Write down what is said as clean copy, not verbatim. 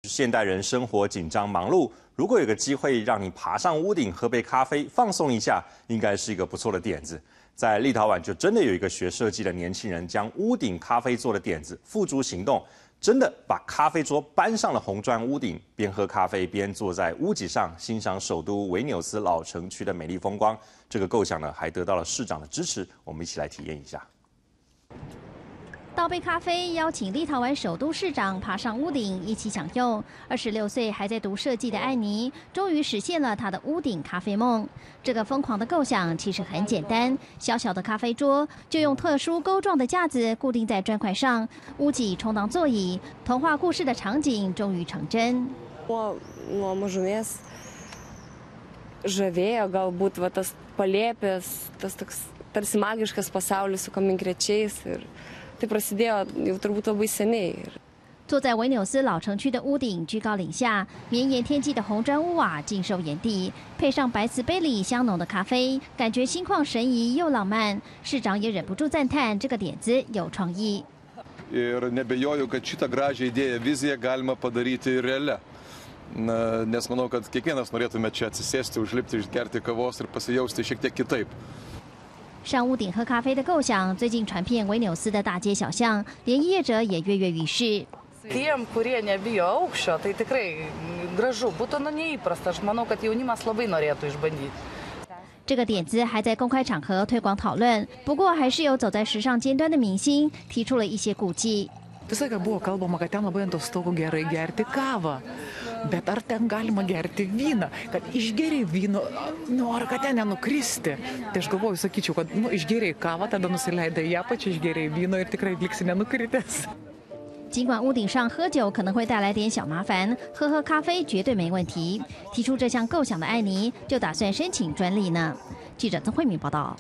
现代人生活紧张忙碌，如果有个机会让你爬上屋顶喝杯咖啡，放松一下，应该是一个不错的点子。在立陶宛就真的有一个学设计的年轻人，将屋顶咖啡座的点子付诸行动，真的把咖啡桌搬上了红砖屋顶，边喝咖啡边坐在屋脊上欣赏首都维纽斯老城区的美丽风光。这个构想呢，还得到了市长的支持，我们一起来体验一下。 倒杯咖啡，邀请立陶宛首都市长爬上屋顶一起享用。26岁还在读设计的艾妮，终于实现了她的屋顶咖啡梦。这个疯狂的构想其实很简单，小小的咖啡桌就用特殊钩状的架子固定在砖块上，屋脊充当座椅，童话故事的场景终于成真。Nuo mažumės žavėjo galbūt va tas palėpės, tas toks tarsi magiškas pasaulis su kaminkrėčiais ir tai prasidėjo jau turbūt labai seniai. 坐在维纽斯老城区的屋顶，居高临下，绵延天际的红砖屋瓦尽收眼底，配上白瓷杯里香浓的咖啡，感觉心旷神怡又浪漫。市长也忍不住赞叹这个点子有创意。Ir nebejoju, kad šitą gražią idėją, viziją galima padaryti realia. Nes manau, kad kiekvienas norėtume čia atsisėsti, užlipti, išgerti kavos ir pasijausti šiek tiek kitaip. 上屋顶喝咖啡的构想，最近传遍维纽斯的大街小巷，连业者也跃跃欲试。Tiem, kurie nebijo aukščio, tai tikrai gražu. Būtų neįprasta. Aš manau, kad jaunimas labai norėtų išbandyti. 这个点子还在公开场合推广讨论，不过还是有走在时尚尖端的明星提出了一些顾忌。 Visą laiką buvo kalbama, kad ten labai ant to stogo gerai gerti kavą. Bet ar ten galima gerti vyną? Kad išgeriai vyno, ar kad ten nenukristi? Tai aš galvoju, sakyčiau, kad išgeriai kavą, tada nusileidai į apačią, išgeriai vyno ir tikrai liksi nenukritęs. 尽管屋顶上喝酒可能会带来点小麻烦，喝咖啡绝对没问题。提出这项构想的艾妮就打算申请专利呢。记者曾慧敏报道。